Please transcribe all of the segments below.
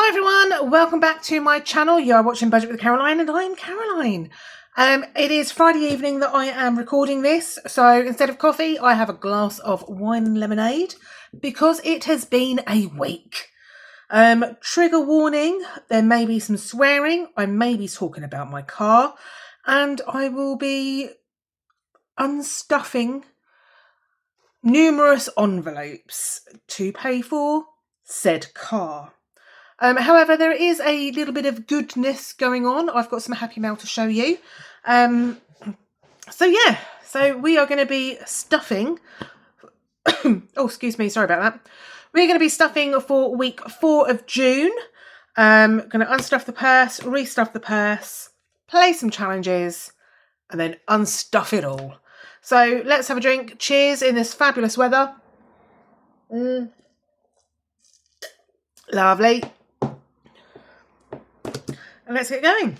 Hi everyone, welcome back to my channel. You are watching Budget with Caroline and I'm Caroline. It is Friday evening that I am recording this, so instead of coffee I have a glass of wine and lemonade because it has been a week. Trigger warning, there may be some swearing, I may be talking about my car, and I will be unstuffing numerous envelopes to pay for said car. However, there is a little bit of goodness going on. I've got some happy mail to show you. So we are going to be stuffing. Oh, excuse me. Sorry about that. We're going to be stuffing for week 4 of June. Going to unstuff the purse, restuff the purse, play some challenges, and then unstuff it all. So let's have a drink. Cheers in this fabulous weather. Lovely. And let's get going.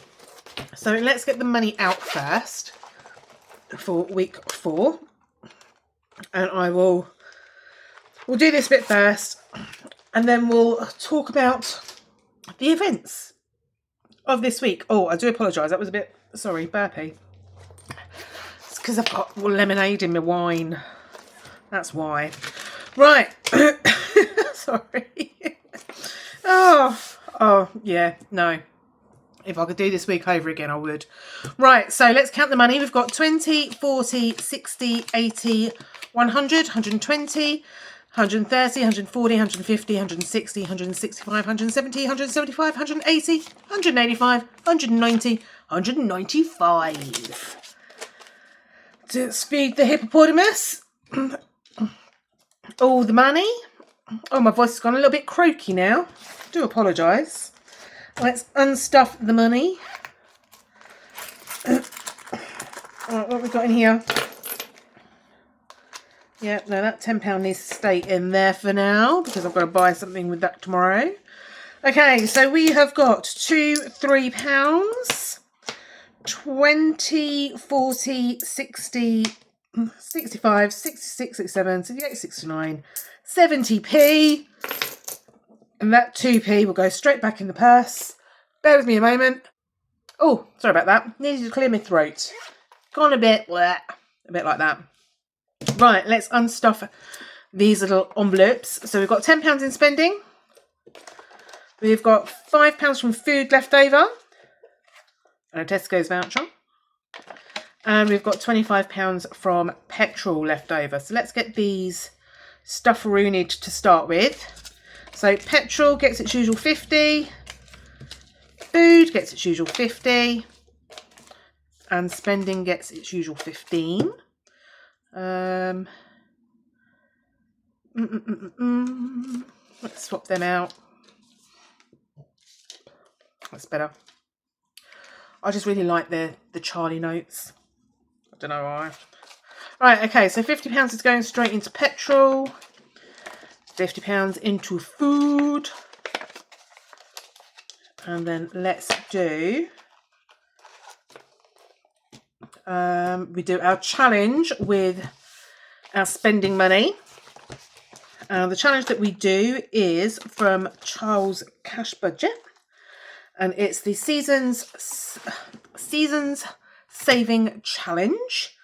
So let's get the money out first for week 4. And we'll do this bit first, and then we'll talk about the events of this week. Oh, I do apologise. That was a bit, sorry, burpy. It's because I've got lemonade in my wine. That's why. Right. Sorry. Oh, yeah, no. If I could do this week over again, I would. Right, so let's count the money. We've got 20, 40, 60, 80, 100, 120, 130, 140, 150, 160, 165, 170, 175, 180, 185, 190, 195. To speed the hippopotamus. All the money. Oh, my voice has gone a little bit croaky now. Do apologise. Let's unstuff the money. Right, what have we got in here? Yeah, no, that £10 needs to stay in there for now because I've got to buy something with that tomorrow. Okay, so we have got £2, £3, 20, 40, 60, 65, 66, 67, 68, 69, 70p. And that 2p will go straight back in the purse. Bear with me a moment. Oh, sorry about that. Needed to clear my throat. Gone a bit like that. Right, let's unstuff these little envelopes. So we've got £10 in spending. We've got £5 from food left over. And a Tesco's voucher. And we've got £25 from petrol left over. So let's get these stufferoonied to start with. So petrol gets its usual 50, food gets its usual 50, and spending gets its usual 15. Let's swap them out. That's better. I just really like the Charlie notes. I don't know why. Right, okay, so £50 is going straight into petrol. £50 into food, and then let's do we do our challenge with our spending money. The challenge that we do is from Charles Cash Budget, and it's the seasons saving challenge.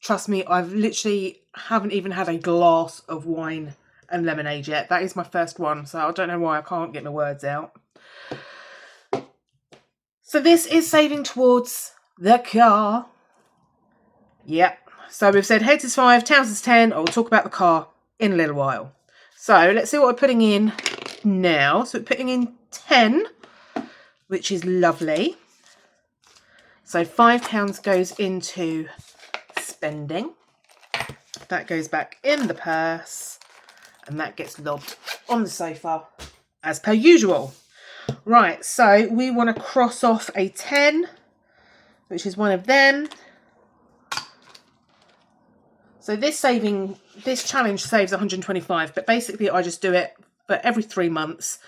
Trust me, I've literally haven't even had a glass of wine and lemonade yet. That is my first one, so I don't know why I can't get my words out. So this is saving towards the car. Yep. So we've said heads is 5, tails is 10. I'll talk about the car in a little while. So let's see what we're putting in now. So we're putting in 10, which is lovely. So £5 goes into spending. That goes back in the purse. And that gets lobbed on the sofa as per usual. Right, so we want to cross off a 10, which is one of them. So this challenge saves 125, but basically I just do it for every 3 months.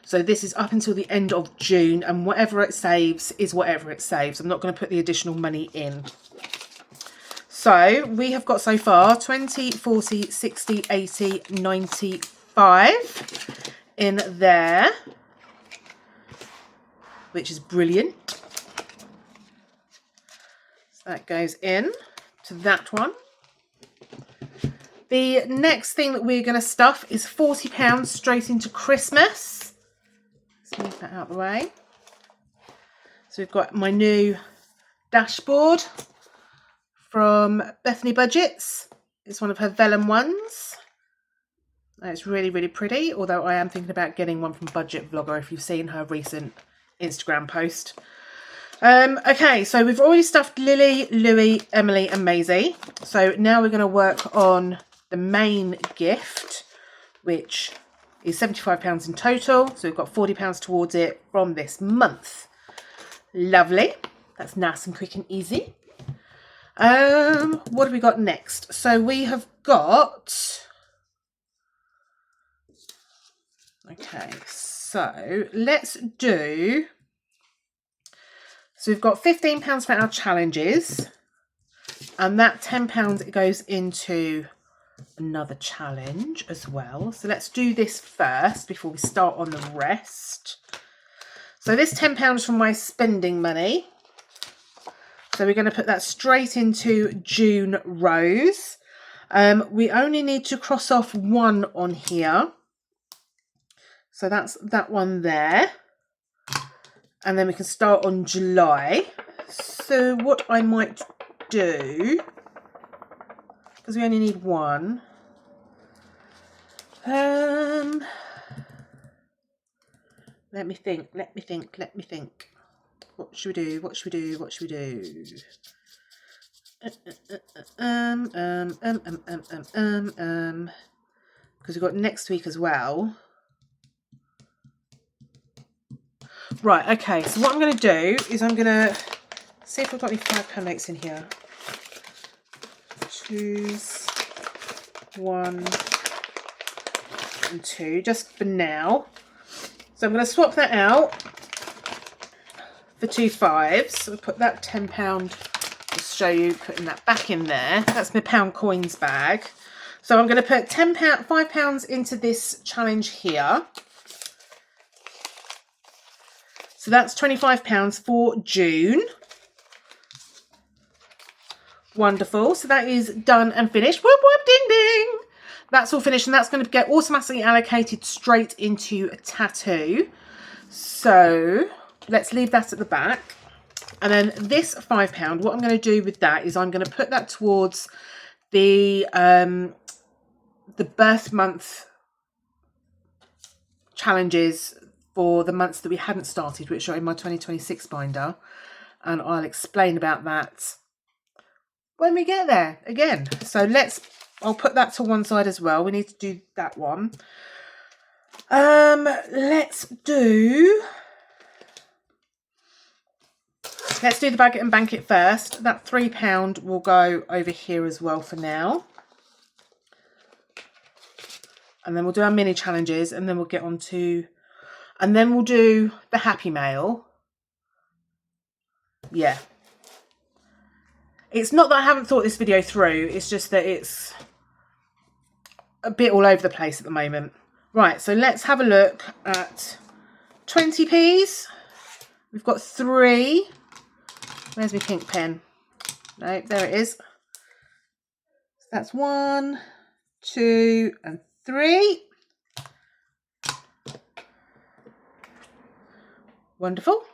So this is up until the end of June, and whatever it saves is whatever it saves. I'm not going to put the additional money in. So we have got so far 20, 40, 60, 80, 95 in there. which is brilliant. So that goes in to that one. The next thing that we're going to stuff is £40 straight into Christmas. Let's move that out of the way. So we've got my new dashboard from Bethany Budgets. It's one of her vellum ones. It's really, really pretty, although I am thinking about getting one from Budget Vlogger if you've seen her recent Instagram post. Okay, so we've already stuffed Lily, Louie, Emily and Maisie. So now we're going to work on the main gift, which is £75 in total. So we've got £40 towards it from this month. Lovely. That's nice and quick and easy. What have we got next? So we have got... Okay, so let's do... So we've got £15 for our challenges. And that £10 goes into another challenge as well. So let's do this first before we start on the rest. So this £10 from my spending money. So we're going to put that straight into June Rose. We only need to cross off one on here. So that's that one there. And then we can start on July. So what I might do, because we only need one. Let me think. What should we do? Because we've got next week as well. Right, okay, so what I'm going to do is I'm going to see if we've got any £5 notes in here. Choose 1 and 2, just for now. So I'm going to swap that out for 2 5s. So we'll put that £10, just show you putting that back in there. That's my pound coins bag. So I'm going to put £5 into this challenge here. So that's £25 for June. Wonderful. So that is done and finished. Whoop, whoop, ding, ding. That's all finished, and that's going to get automatically allocated straight into a tattoo. So let's leave that at the back. And then this £5, what I'm going to do with that is I'm going to put that towards the birth month challenges for the months that we hadn't started, which are in my 2026 binder. And I'll explain about that when we get there again. So I'll put that to one side as well. We need to do that one. Let's do the bag it and bank it first. That £3 will go over here as well for now. And then we'll do our mini challenges, and then we'll get on to, and then we'll do the Happy Mail. Yeah. It's not that I haven't thought this video through, it's just that it's a bit all over the place at the moment. Right, so let's have a look at 20p's. We've got 3. Where's my pink pen? No, there it is. So that's 1, 2 and 3. Wonderful.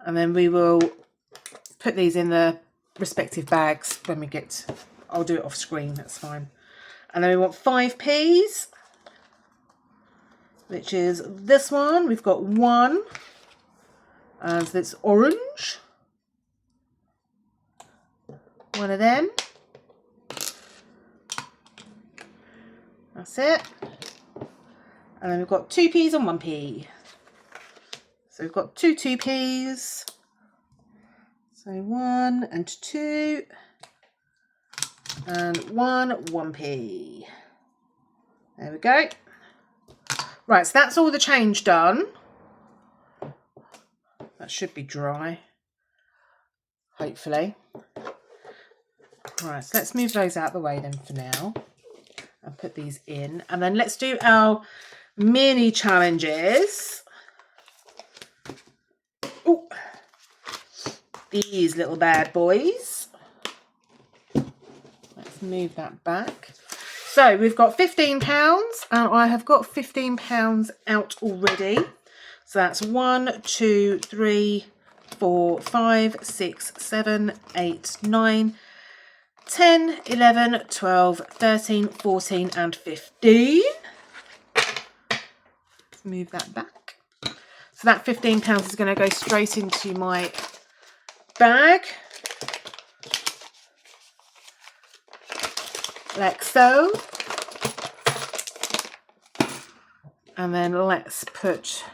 And then we will put these in the respective bags when we get, I'll do it off screen, that's fine. And then we want 5p's, which is this one. We've got 1, and it's orange. One of them. That's it. And then we've got 2p's and 1p. So we've got 2 2p's. So 1 and 2. And 1 1p. There we go. Right, so that's all the change done. That should be dry, hopefully. Right, so let's move those out of the way then for now and put these in. And then let's do our mini challenges. Ooh. These little bad boys. Let's move that back. So we've got £15 and I have got £15 out already. So that's 1, 2, 3, 4, 5, 6, 7, 8, 9, 10, 11, 12, 13, 14 and 15. Move that back. So that £15 is going to go straight into my bag. Like so. And then let's put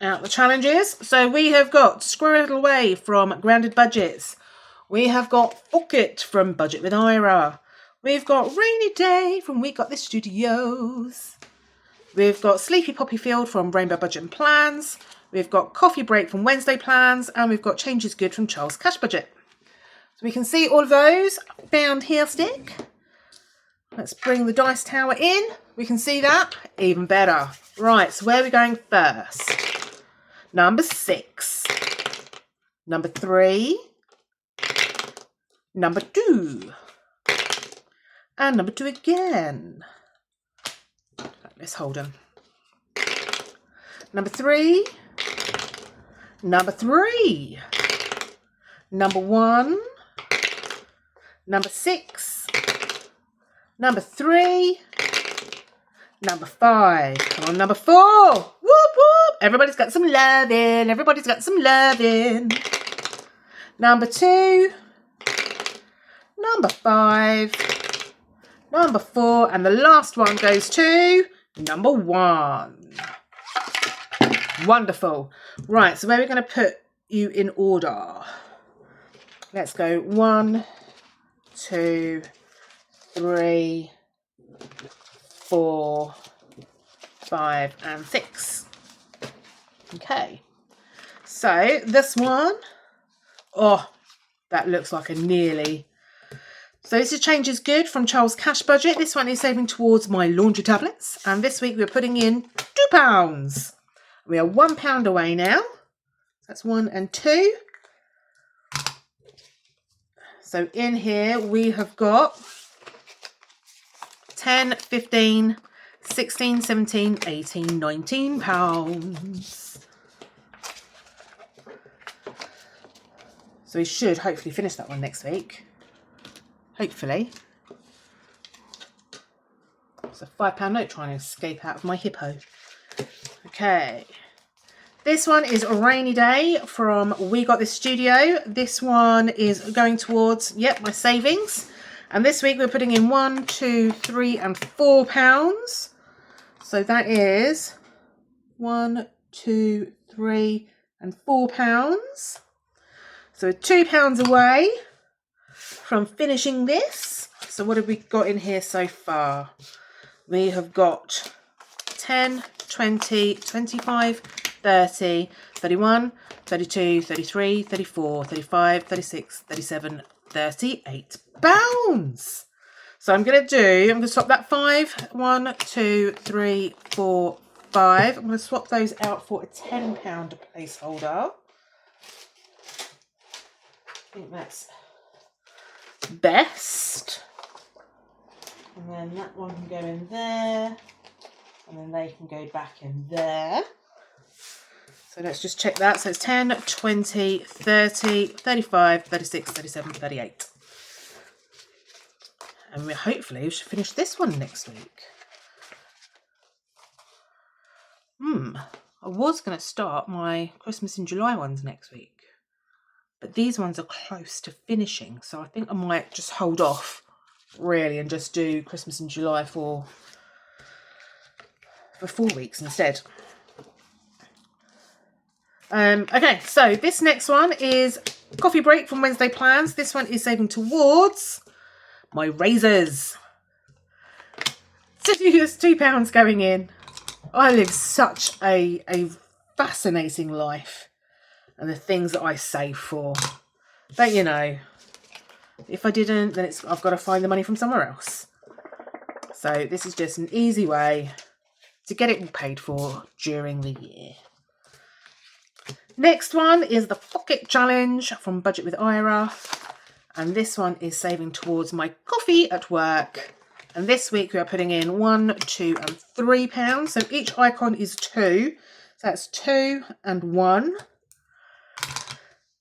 out the challenges. So we have got Squirrel Away from Grounded Budgets. We have got Pocket from Budget with Ira. We've got Rainy Day from We Got This Studios. We've got Sleepy Poppy Field from Rainbow Budget and Plans. We've got Coffee Break from Wednesday Plans. And we've got Change is Good from Charles Cash Budget. So we can see all of those found here stick. Let's bring the dice tower in. We can see that. Even better. Right, so where are we going first? Number 6. Number 3. Number 2. And number 2 again. Let's hold them. Number 3. Number 3. Number 1. Number 6, number 3, number 5. Come on, number 4. Whoop, whoop. Everybody's got some loving. Everybody's got some loving. Number 2, number 5, number 4, and the last one goes to number 1. Wonderful. Right, so where are we going to put you in order? Let's go 1, 2, 3, 4, 5 and 6. Okay, so this one, oh, that looks like a nearly. So this is Change is Good from Charles Cash Budget. This one is saving towards my laundry tablets, and this week we're putting in £2. We are £1 away now. That's 1 and 2. So in here we have got 10, 15, 16, 17, 18, 19 pounds. So we should hopefully finish that one next week. Hopefully. It's a £5 note trying to escape out of my hippo. Okay. This one is a Rainy Day from We Got This Studio. This one is going towards, my savings. And this week we're putting in 1, 2, 3 and 4 pounds. So that is 1, 2, 3 and 4 pounds. So £2 away from finishing this. So what have we got in here so far? We have got 10, 20, 25, 30, 31, 32, 33, 34, 35, 36, 37, 38 pounds. So I'm going to swap that 5. 1, 2, 3, 4, 5. I'm going to swap those out for a £10 placeholder. I think that's best. And then that one can go in there. And then they can go back in there. So let's just check that. So it's 10, 20, 30, 35, 36, 37, 38. And we hopefully should finish this one next week. I was going to start my Christmas in July ones next week. But these ones are close to finishing. So I think I might just hold off, really, and just do Christmas in July for 4 weeks instead. Okay, so this next one is Coffee Break from Wednesday Plans. This one is saving towards my razors. So there's £2 going in. I live such a fascinating life, and the things that I save for. But you know, if I didn't, then I've got to find the money from somewhere else. So this is just an easy way to get it all paid for during the year. Next one is the Pocket Challenge from Budget with Ira. And this one is saving towards my coffee at work. And this week we are putting in £1, £2 and £3. So each icon is 2. So that's 2 and 1.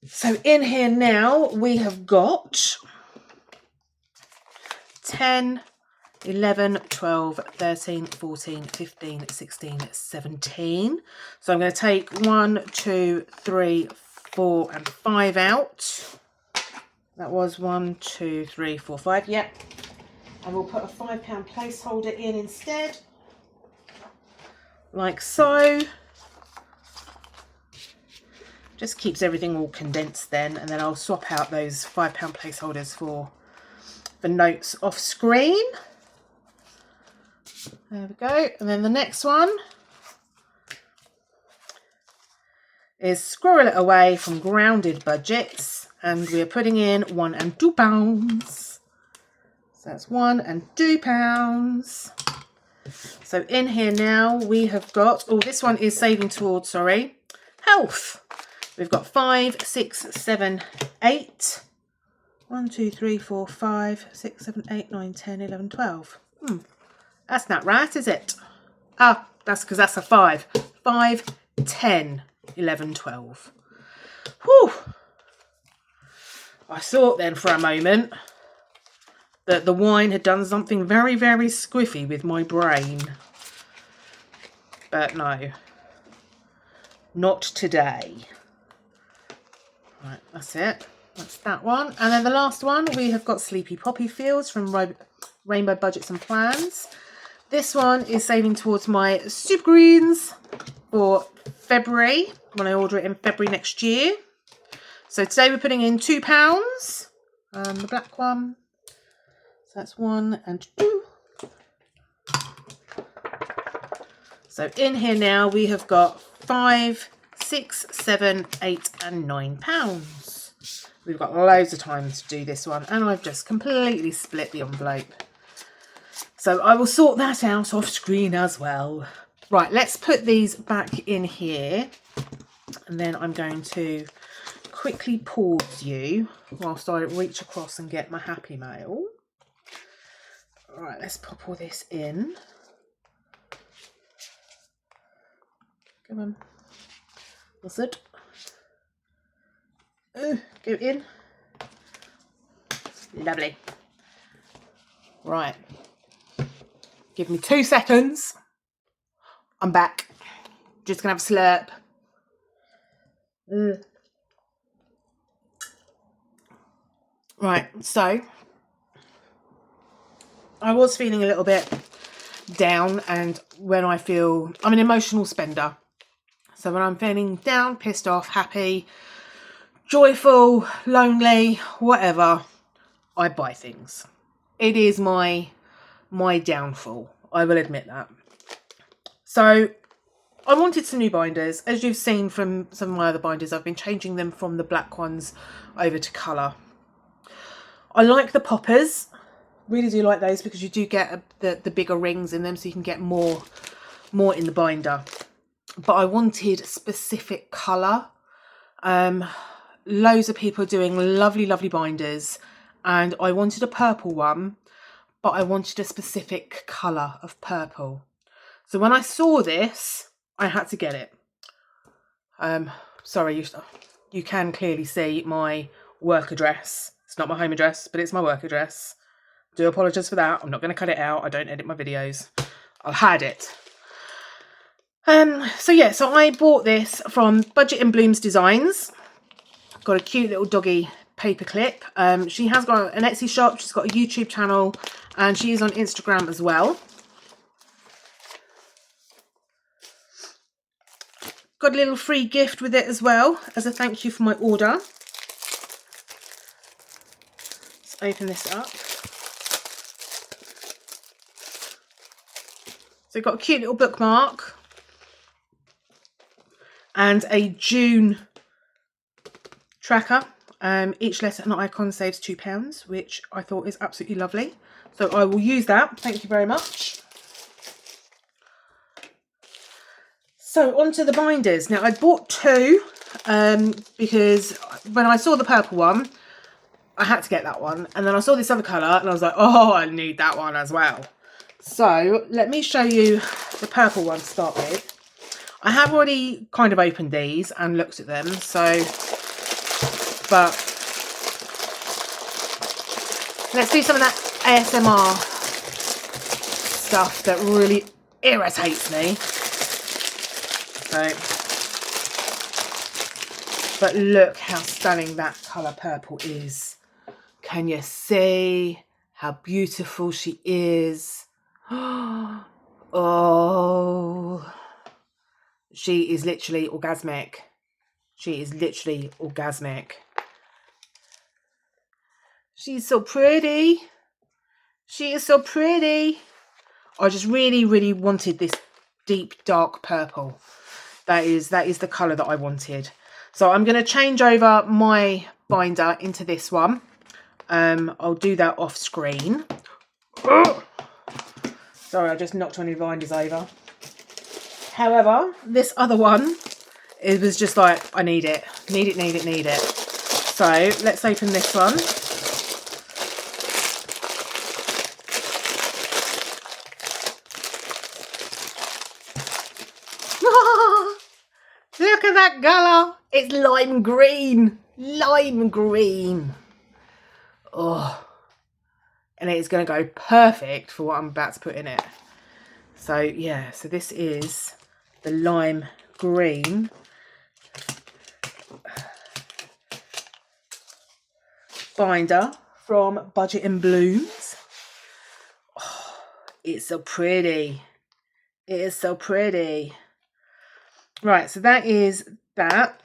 So in here now we have got 10, 11, 12, 13, 14, 15, 16, 17. So I'm going to take 1, 2, 3, 4 and 5 out. That was 1, 2, 3, 4, 5. Yep. And we'll put a £5 placeholder in instead. Like so. Just keeps everything all condensed then. And then I'll swap out those £5 placeholders for the notes off screen. There we go. And then the next one is Squirrel It Away from Grounded Budgets. And we're putting in £1 and £2. So that's £1 and £2. So in here now we have got, oh, this one is saving towards, health. We've got 5, 6, 7, 8. 1, 2, 3, 4, 5, 6, 7, 8, 9, 10, 11, 12. That's not right, is it? Ah, that's because that's a 5. 5, 10, 11, 12. Whew. I thought then for a moment that the wine had done something very, very squiffy with my brain. But no. Not today. Right, that's it. That's that one. And then the last one, we have got Sleepy Poppy Fields from Rainbow Budgets and Plans. This one is saving towards my Super Greens for February, when I order it in February next year. So today we're putting in £2, the black one. So that's 1 and 2. So in here now we have got 5, 6, 7, 8 and £9. We've got loads of time to do this one, and I've just completely split the envelope. So I will sort that out off screen as well. Right, let's put these back in here, and then I'm going to quickly pause you whilst I reach across and get my Happy Mail. All right, let's pop all this in. Come on. What's it? Oh, go in. Lovely. Right. Give me 2 seconds. I'm back. Just gonna have a slurp. Right, so I was feeling a little bit down, and when I feel, I'm an emotional spender. So when I'm feeling down, pissed off, happy, joyful, lonely, whatever, I buy things. It is my downfall. I will admit that. So I wanted some new binders. As you've seen from some of my other binders, I've been changing them from the black ones over to colour. I like the poppers. Really do like those, because you do get the bigger rings in them, so you can get more in the binder. But I wanted specific colour. Loads of people are doing lovely binders, and I wanted a purple one, but I wanted a specific colour of purple. So when I saw this, I had to get it. Sorry, you can clearly see my work address. It's not my home address, but it's my work address. Do apologise for that. I'm not going to cut it out. I don't edit my videos. I'll hide it. So yeah, so I bought this from Budget and Blooms Designs. Got a cute little doggy paperclip. She has got an Etsy shop. She's got a YouTube channel, and she is on Instagram as well. Got a little free gift with it as well, as a thank you for my order. Let's open this up. So got a cute little bookmark and a June tracker. Each letter and icon saves £2, which I thought is absolutely lovely. So I will use that. Thank you very much. So onto the binders. Now I bought 2. because when I saw the purple one, I had to get that one. And then I saw this other colour and I was like, oh, I need that one as well. So let me show you the purple one to start with. I have already kind of opened these and looked at them. So, but let's do some of that ASMR stuff that really irritates me. So, but look how stunning that colour purple is. Can you see how beautiful she is? Oh, she is literally orgasmic. She is literally orgasmic. She's so pretty. She is so pretty. I just really, really wanted this deep, dark purple. That is the colour that I wanted. So I'm going to change over my binder into this one. I'll do that off screen. Sorry, I just knocked one of the binders over. However, this other one, it was just like, I need it. Need it, need it, need it. So let's open this one. Look at that colour. It's lime green. Lime green. Oh. And it's going to go perfect for what I'm about to put in it. So, yeah. So this is the lime green. Binder from Budget and Blooms. Oh, it's so pretty. It is so pretty. Right, so that is that.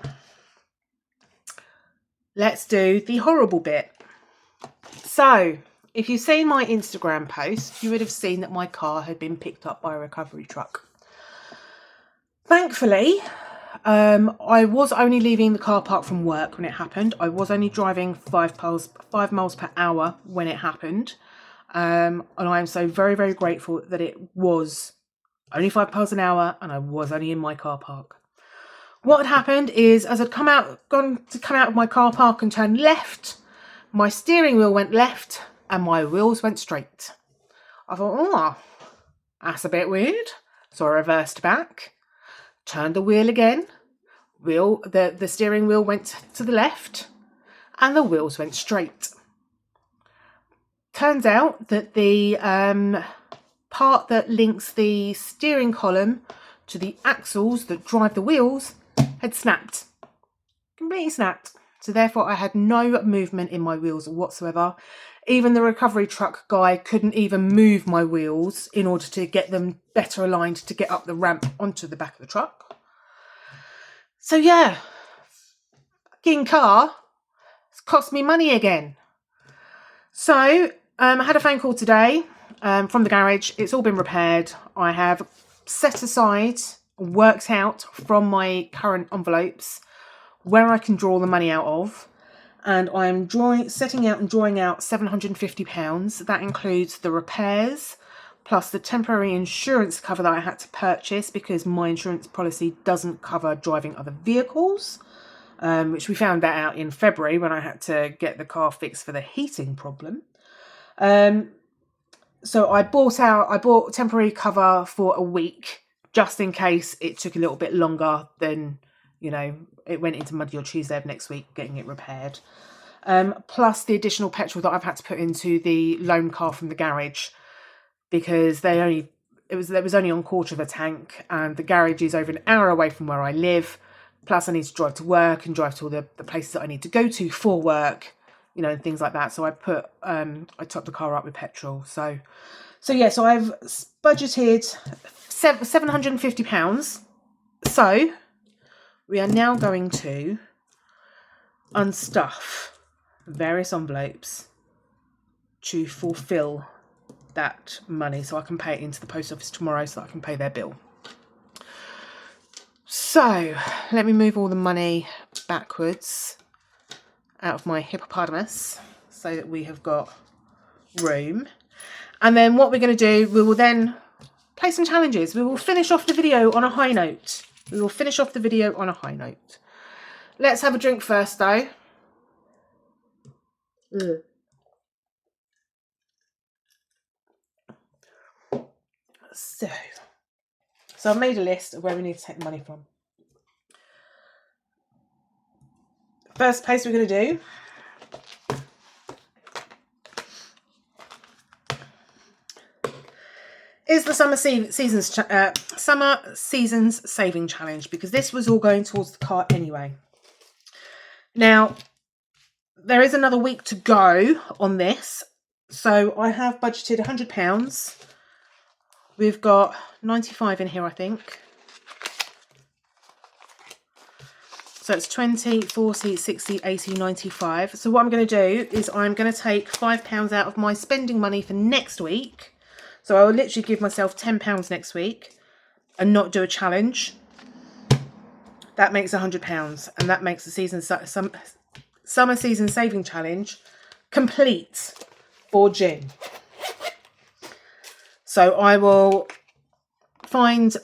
Let's do the horrible bit. So, if you've seen my Instagram post, you would have seen that my car had been picked up by a recovery truck. Thankfully, I was only leaving the car park from work when it happened. I was only driving 5 miles per hour when it happened. And I am so very, very grateful that it was only 5 miles an hour and I was only in my car park. What had happened is, as I'd gone to come out of my car park and turn left, my steering wheel went left and my wheels went straight. I thought, oh, that's a bit weird. So I reversed back, turned the wheel again. The steering wheel went to the left and the wheels went straight. Turns out that the part that links the steering column to the axles that drive the wheels had snapped. Completely snapped. So therefore I had no movement in my wheels whatsoever. Even the recovery truck guy couldn't even move my wheels in order to get them better aligned to get up the ramp onto the back of the truck. So yeah, fucking car, it's cost me money again. So I had a phone call today from the garage. It's all been repaired. I have set aside, worked out from my current envelopes where I can draw the money out of. And I'm setting out and drawing out £750. That includes the repairs, plus the temporary insurance cover that I had to purchase because my insurance policy doesn't cover driving other vehicles, which we found that out in February when I had to get the car fixed for the heating problem. So I bought temporary cover for a week just in case it took a little bit longer than, it went into Monday or Tuesday of next week getting it repaired. Plus the additional petrol that I've had to put into the loan car from the garage because it was only on quarter of a tank and the garage is over an hour away from where I live. Plus I need to drive to work and drive to all the places that I need to go to for work, and things like that. So I topped the car up with petrol. So I've budgeted £750. So we are now going to unstuff various envelopes to fulfill that money so I can pay it into the post office tomorrow so that I can pay their bill. So let me move all the money backwards out of my hippopotamus so that we have got room. And then what we're going to do, we will then play some challenges. We will finish off the video on a high note. Let's have a drink first, though. So I've made a list of where we need to take the money from. First place we're going to do is the Summer Seasons Saving Challenge, because this was all going towards the car anyway. Now, there is another week to go on this, so I have budgeted £100. We've got 95 in here, I think. So it's 20, 40, 60, 80, 95. So what I'm going to do is I'm going to take £5 out of my spending money for next week. So I will literally give myself £10 next week and not do a challenge. That makes £100, and that makes the Summer Season Saving Challenge complete for June. So I will find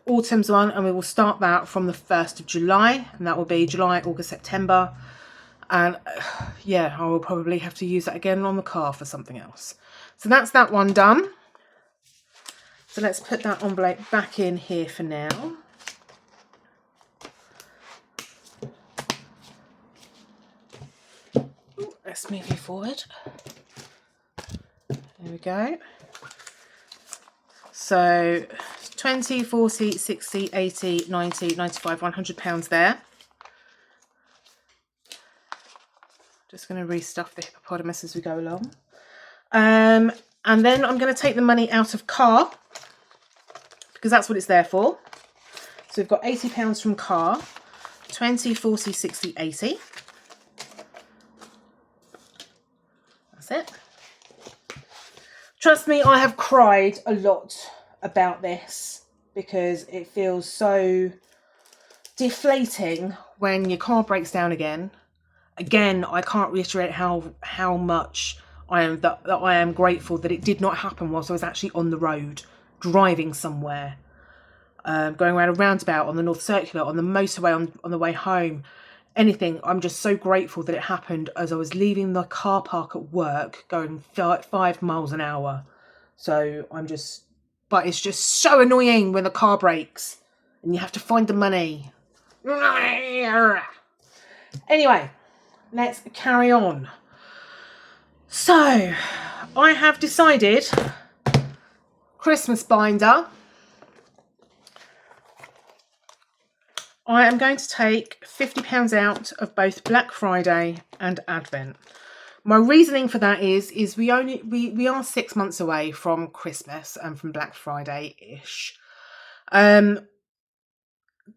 autumn's one, and we will start that from the 1st of July, and that will be July, August, September. And yeah, I will probably have to use that again on the car for something else. So that's that one done. So let's put that envelope back in here for now. Let's move you forward. There we go. So 20, 40, 60, 80, 90, 95, £100 there. Just going to restuff the hippopotamus as we go along. And then I'm going to take the money out of car, because that's what it's there for. So we've got £80 from car, 20, 40, 60, 80. That's it. Trust me, I have cried a lot about this, because it feels so deflating when your car breaks down again. Again, I can't reiterate how much I am grateful that it did not happen whilst I was actually on the road, driving somewhere, going around a roundabout, on the North Circular, on the motorway, on the way home. Anything. I'm just so grateful that it happened as I was leaving the car park at work, going 5 miles an hour. So but it's just so annoying when the car breaks and you have to find the money. Anyway, let's carry on. So I have decided, Christmas binder, I am going to take £50 out of both Black Friday and Advent. My reasoning for that is we are 6 months away from Christmas and from Black Friday-ish.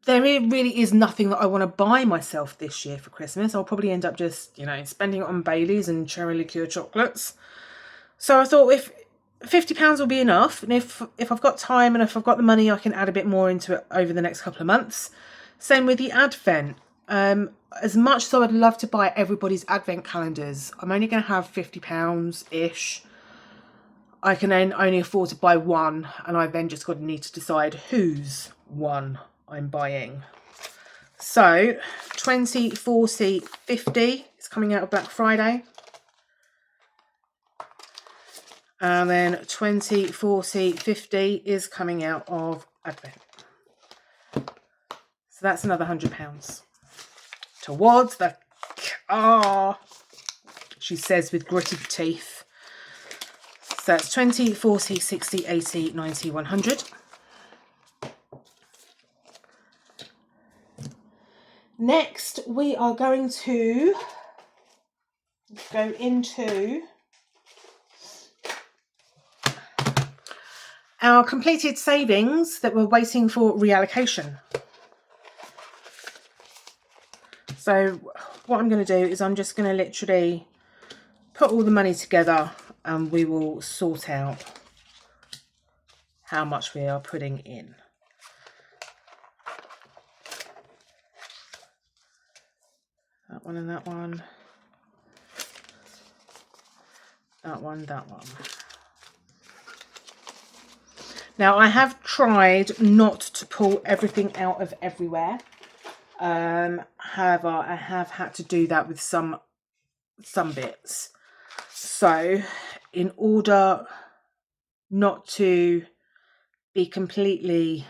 There really is nothing that I want to buy myself this year for Christmas. I'll probably end up just, spending it on Baileys and cherry liqueur chocolates. So I thought if £50 will be enough, and if I've got time and if I've got the money, I can add a bit more into it over the next couple of months. Same with the Advent. As much as I would love to buy everybody's Advent calendars, I'm only going to have £50-ish. I can then only afford to buy one, and I then just need to decide whose one I'm buying. So 20, 40, 50 is coming out of Black Friday. And then 20, 40, 50 is coming out of Advent. So that's another £100 towards the car, she says with gritted teeth. So that's 20, 40, 60, 80, 90, 100. Next, we are going to go into our completed savings that we're waiting for reallocation. So what I'm going to do is I'm just going to literally put all the money together, and we will sort out how much we are putting in. That one and that one. That one, that one. Now, I have tried not to pull everything out of everywhere. However, I have had to do that with some bits. So in order not to be completely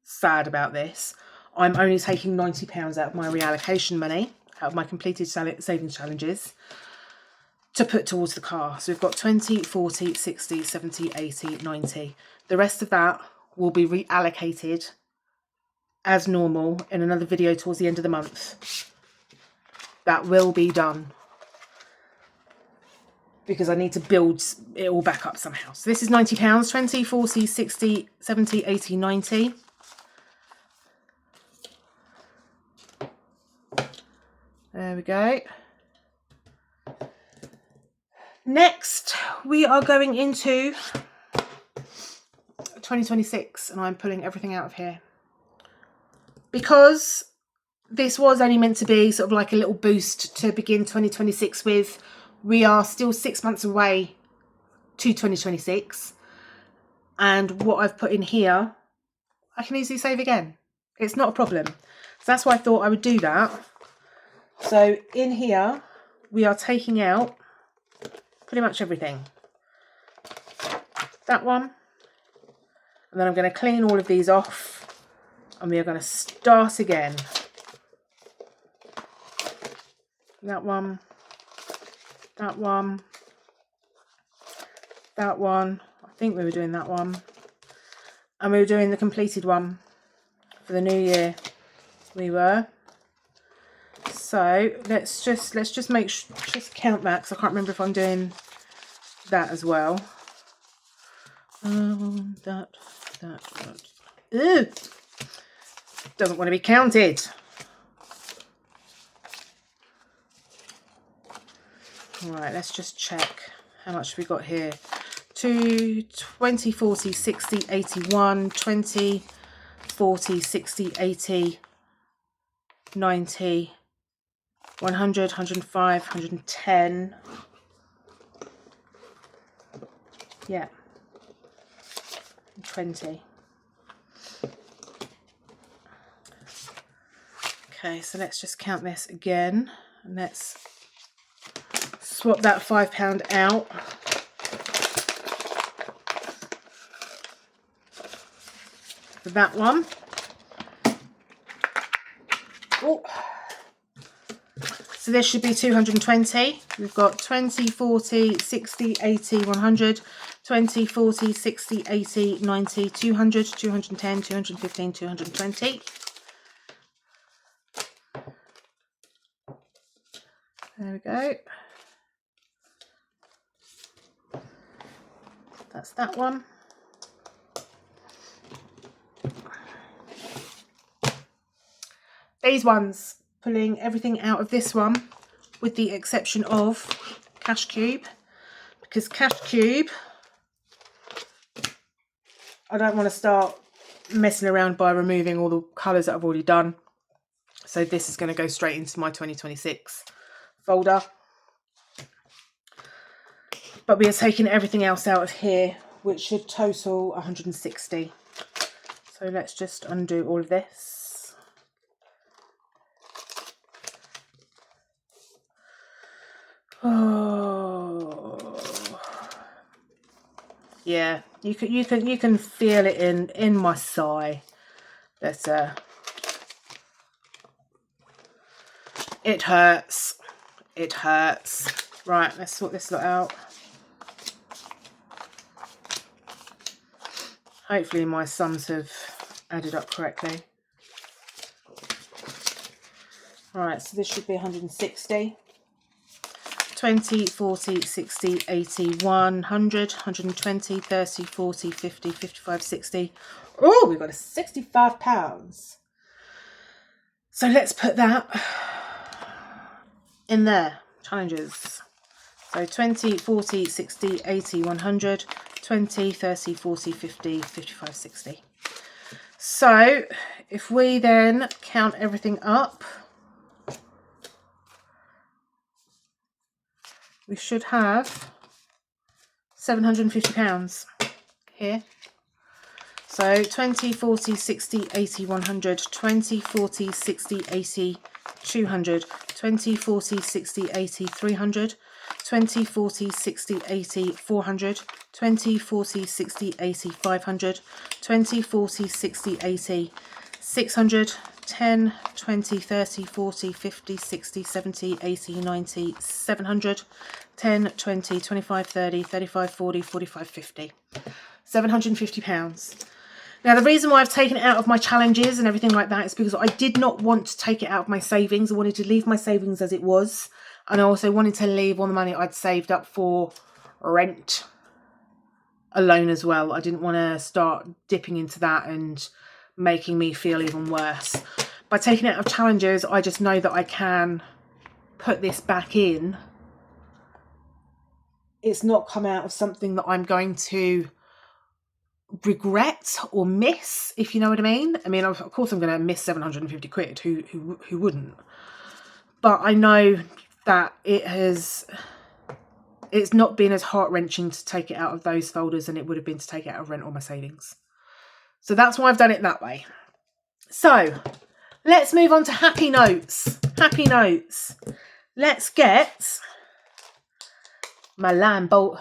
sad about this, I'm only taking £90 out of my reallocation money, out of my completed savings challenges, to put towards the car. So we've got 20, 40, 60, 70, 80, 90. The rest of that will be reallocated as normal in another video towards the end of the month. That will be done, because I need to build it all back up somehow. So this is £90, 20, 40, 60, 70, 80, 90. There we go. Next, we are going into 2026, and I'm pulling everything out of here. Because this was only meant to be sort of like a little boost to begin 2026 with, we are still 6 months away to 2026. And what I've put in here, I can easily save again. It's not a problem. So that's why I thought I would do that. So in here, we are taking out pretty much everything. That one. And then I'm going to clean all of these off. And we are going to start again. That one. That one. That one. I think we were doing that one. And we were doing the completed one for the new year. We were. So let's just count that, because I can't remember if I'm doing that as well. That. Ugh. Doesn't want to be counted. All right, let's just check how much we got here. 2, 20, 40, 60, 81, 20, 40, 60, 80, 90, 100, 105, 110. Yeah. 20. Okay, so let's just count this again, and let's swap that £5 out. For that one. Oh. So this should be 220. We've got 20, 40, 60, 80, 100, 20, 40, 60, 80, 90, 200, 210, 215, 220. There we go. That's that one. These ones, pulling everything out of this one, with the exception of Cash Cube, because Cash Cube, I don't want to start messing around by removing all the colours that I've already done. So this is going to go straight into my 2026 folder. But we are taking everything else out of here, which should total 160. So let's just undo all of this. Oh, yeah, you can feel it in my sigh. That it hurts. It hurts. Right, let's sort this lot out. Hopefully my sums have added up correctly. Right, so this should be 160. 20, 40, 60, 80, 100, 120, 30, 40, 50, 55, 60. Oh, we've got a £65. So let's put that in there. Challenges. So 20, 40, 60, 80, 100, 20, 30, 40, 50, 55, 60. So if we then count everything up, we should have £750 here. So 20, 40, 60, 80, 100, 20, 40, 60, 80, 200, 20, 40, 60, 80, 300, 20, 40, 60, 80, 400, 20, 40, 60, 80, 500, 20, 40, 60, 80, 600, 10, 20, 30, 40, 50, 60, 70, 80, 90, 700, 10, 20, 25, 30, 35, 40, 45, 50. £750. Now, the reason why I've taken it out of my challenges and everything like that is because I did not want to take it out of my savings. I wanted to leave my savings as it was. And I also wanted to leave all the money I'd saved up for rent alone as well. I didn't want to start dipping into that and making me feel even worse. By taking it out of challenges, I just know that I can put this back in. It's not come out of something that I'm going to regret or miss, if you know what I mean. I mean, of course I'm going to miss 750 quid. Who wouldn't? But I know that it's not been as heart-wrenching to take it out of those folders than it would have been to take it out of rent or my savings. So that's why I've done it that way. So let's move on to happy notes. Happy notes. Let's get my lime binder.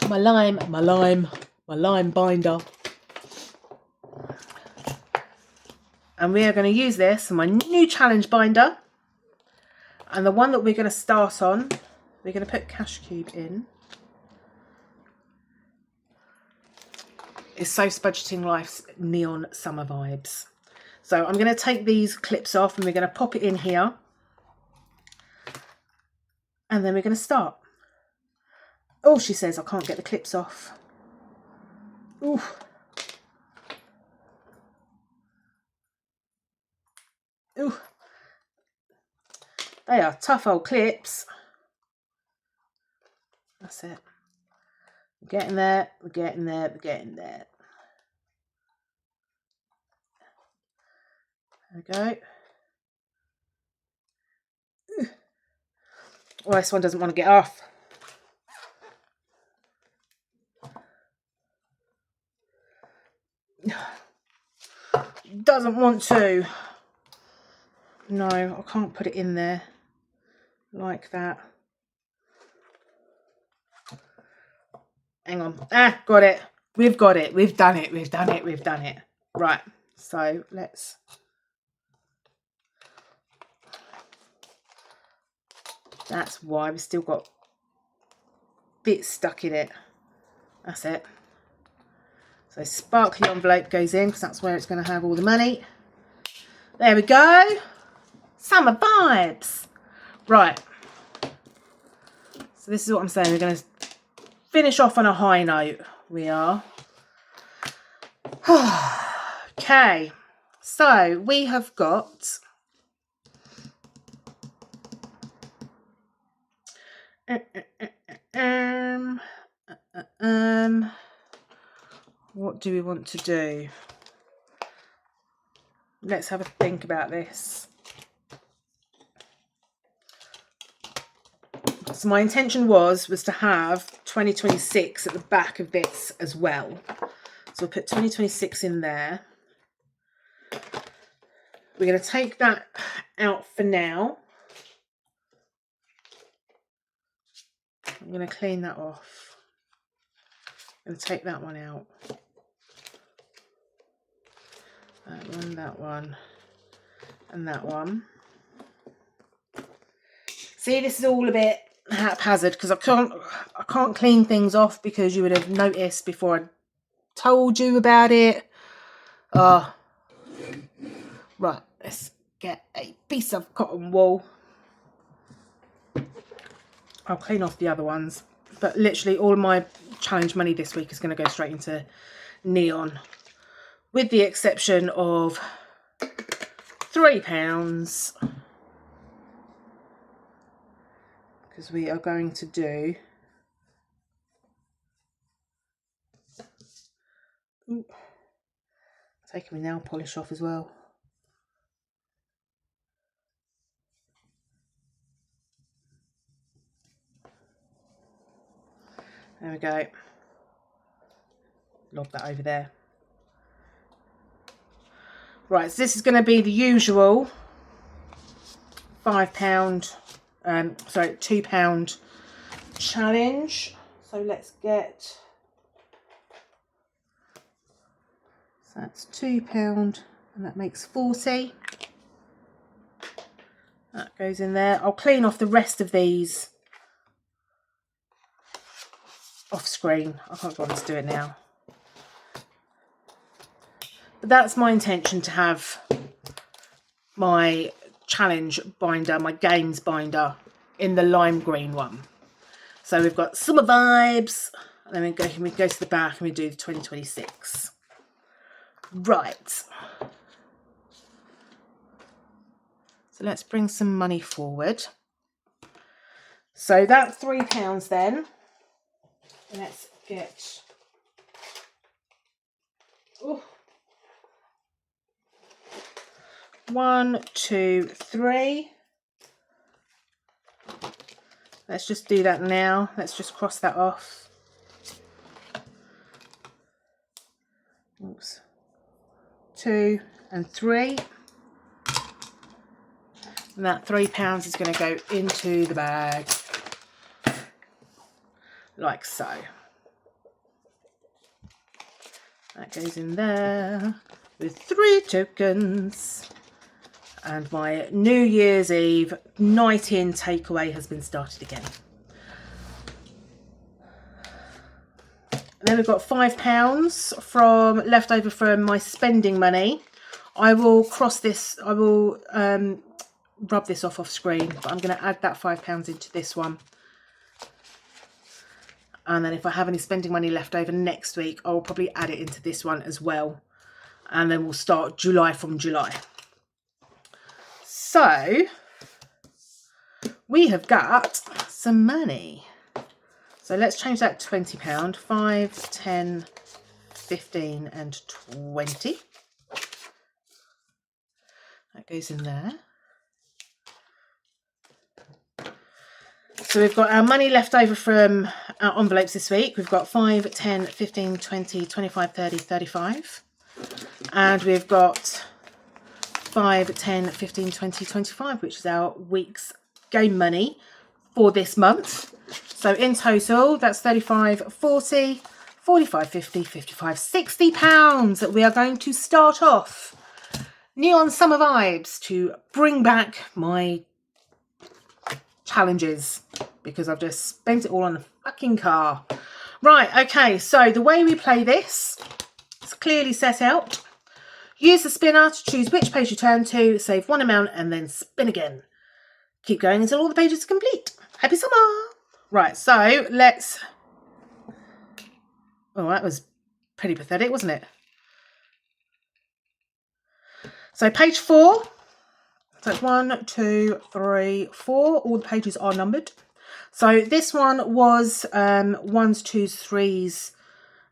And we are going to use this on my new challenge binder. And the one that we're going to start on, we're going to put Cash Cube in. It's So Budgeting Life's Neon Summer Vibes. So I'm going to take these clips off and we're going to pop it in here. And then we're going to start. Oh, she says I can't get the clips off. Ooh. Ooh. They are tough old clips. That's it. We're getting there, we're getting there, we're getting there. There we go. Ooh. Well, this one doesn't want to get off. Doesn't want to. No, I can't put it in there like that. Hang on. Ah, got it. We've got it. We've done it. We've done it. We've done it. Right. So let's. That's why we've still got bits stuck in it. That's it. So sparkly envelope goes in because that's where it's going to have all the money. There we go. Summer vibes. Right. So this is what I'm saying. We're going to finish off on a high note. We are. Okay. So we have got what do we want to do? Let's have a think about this. So my intention was to have 2026 at the back of this as well. So we'll put 2026 in there. We're going to take that out for now. I'm going to clean that off. I'm going to take that one out. That one, and that one. See, this is all a bit haphazard because I can't clean things off because you would have noticed before I told you about it. Right, let's get a piece of cotton wool. I'll clean off the other ones, but literally all my challenge money this week is going to go straight into neon, with the exception of £3, because we are going to do taking my nail polish off as well. There we go. Lob that over there. Right, so this is going to be the usual £5, sorry, £2 challenge. So let's get, so that's £2 and that makes 40. That goes in there. I'll clean off the rest of these off screen. I can't bother to do it now. But that's my intention, to have my challenge binder, my games binder, in the lime green one. So we've got summer vibes, and then we go to the back and we do the 2026. Right. So let's bring some money forward. So that's £3 then. Let's get, oh, 1, 2, 3. Let's just do that now. Let's just cross that off. Oops. 2 and 3. And that £3 is going to go into the bag, like so. That goes in there with 3 tokens. And my New Year's Eve night in takeaway has been started again. And then we've got £5 from leftover from my spending money. I will cross this, I will rub this off screen, but I'm going to add that £5 into this one. And then if I have any spending money left over next week, I'll probably add it into this one as well. And then we'll start July from July. So we have got some money. So let's change that to £20. 5, 10, 15 and 20. That goes in there. So we've got our money left over from our envelopes this week. We've got 5, 10, 15, 20, 25, 30, 35. And we've got 5, 10, 15, 20, 25, which is our week's game money for this month. So in total, that's 35, 40, 45, 50, 55, £60 that we are going to start off. Neon summer vibes to bring back my challenges, because I've just spent it all on the fucking car. Right, okay, so the way we play this is clearly set out. Use the spinner to choose which page you turn to, save one amount, and then spin again. Keep going until all the pages are complete. Happy summer! Right, so let's... Oh, that was pretty pathetic, wasn't it? So page 4. So it's 1, 2, 3, 4. All the pages are numbered. So this one was 1s, 2s, 3s,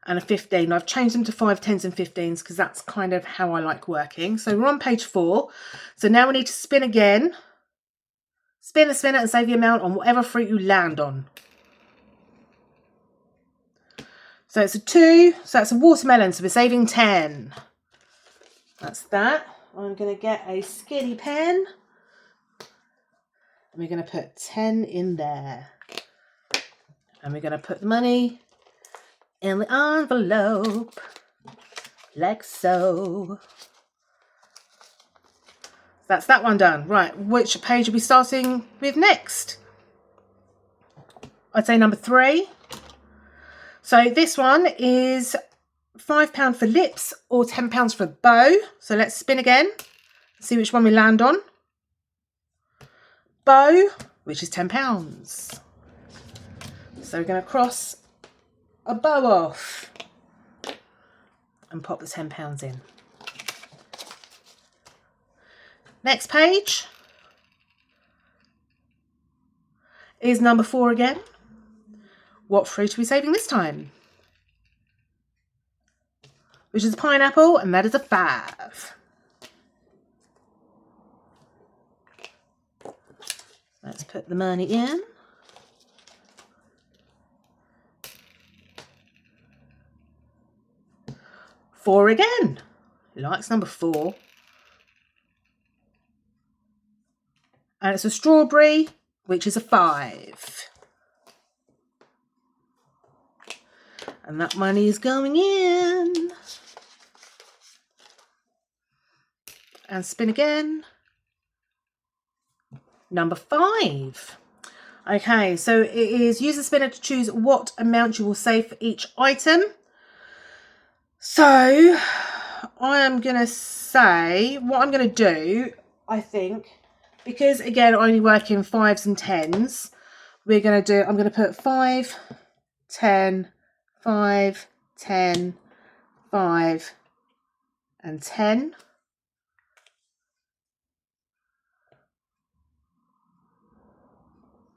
and a 15. I've changed them to 5, 10s and 15s because that's kind of how I like working. So we're on page 4. So now we need to spin again. Spin the spinner and save the amount on whatever fruit you land on. So it's a 2. So that's a watermelon. So we're saving 10. That's that. I'm going to get a skinny pen. And we're going to put 10 in there. And we're going to put the money in the envelope, like so. That's that one done. Right, which page are we starting with next? I'd say number 3. So this one is £5 for lips or £10 for a bow. So let's spin again, see which one we land on. Bow, which is £10. So we're going to cross a bow off and pop the £10 in. Next page is number 4 again. What fruit are we saving this time? Which is a pineapple, and that is a 5. Let's put the money in. Four again. Likes number 4. And it's a strawberry, which is a 5. And that money is going in. And spin again. Number 5. Okay, so it is use the spinner to choose what amount you will save for each item. So I am going to say, what I'm going to do, I think, because again, I only work in 5s and 10s, I'm going to put 5, 10, 5, 10, 5, and 10.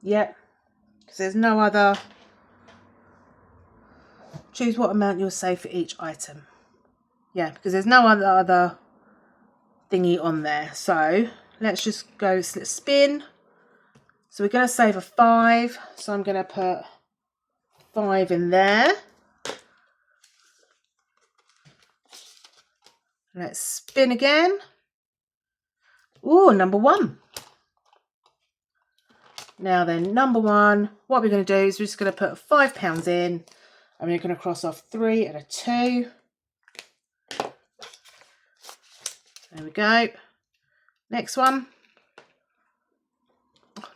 Yep, because there's no other. Choose what amount you'll save for each item. Yeah, because there's no other thingy on there. So let's just go, let's spin. So we're going to save a 5. So I'm going to put 5 in there. Let's spin again. Oh, number 1. Now then, number 1, what we're going to do is we're just going to put £5 in, and we're going to cross off 3 and a 2. There we go. Next one.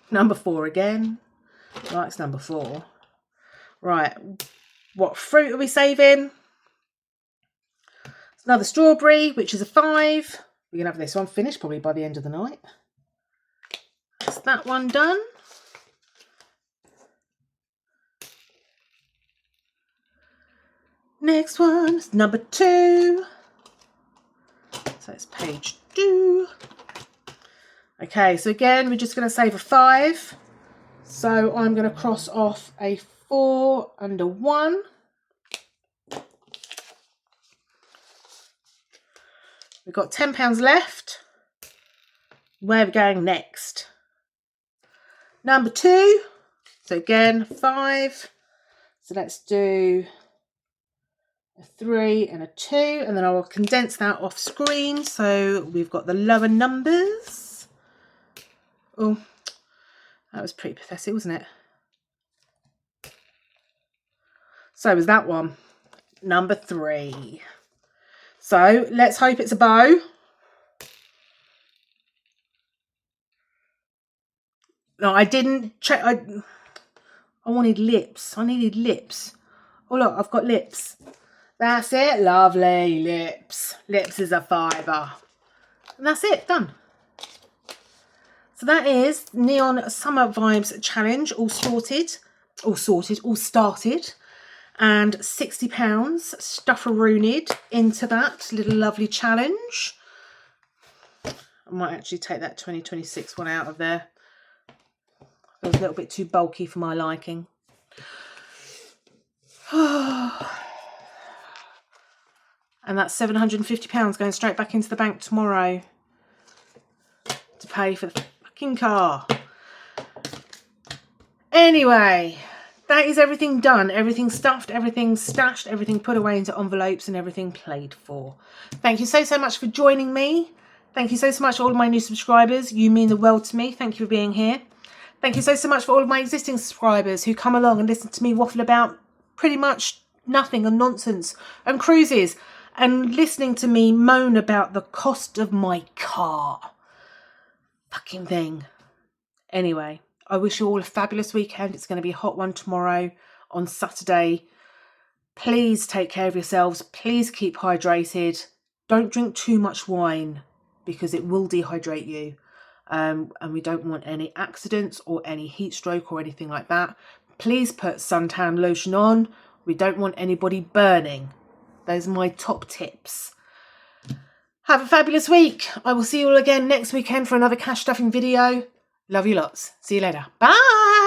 Number 4 again. Likes number 4. Right, what fruit are we saving? It's another strawberry, which is a 5. We're going to have this one finished probably by the end of the night. That's that one done. Next one is number 2. So it's page 2. Okay, so again, we're just going to save a 5. So I'm going to cross off a 4 and a 1. We've got £10 left. Where are we going next? Number 2. So again, 5. So let's do a 3 and a 2, and then I will condense that off screen so we've got the lower numbers. Oh, that was pretty pathetic, wasn't it? So was that one. Number 3. So let's hope it's a bow. No, I didn't check. I wanted lips. I needed lips. Oh look, I've got lips. That's it. Lovely. Lips. Lips is a 5. And that's it. Done. So that is Neon Summer Vibes Challenge. All started. And £60 stufferoonied into that little lovely challenge. I might actually take that 2026 one out of there. It was a little bit too bulky for my liking. And that's £750 going straight back into the bank tomorrow to pay for the fucking car. Anyway, that is everything done. Everything stuffed, everything stashed, everything put away into envelopes, and everything played for. Thank you so much for joining me. Thank you so much for all of my new subscribers. You mean the world to me. Thank you for being here. Thank you so much for all of my existing subscribers who come along and listen to me waffle about pretty much nothing and nonsense and cruises and listening to me moan about the cost of my car. Fucking thing. Anyway, I wish you all a fabulous weekend. It's going to be a hot one tomorrow on Saturday. Please take care of yourselves. Please keep hydrated. Don't drink too much wine because it will dehydrate you. And we don't want any accidents or any heat stroke or anything like that. Please put suntan lotion on. We don't want anybody burning. Those are my top tips. Have a fabulous week. I will see you all again next weekend for another cash stuffing video. Love you lots. See you later. Bye.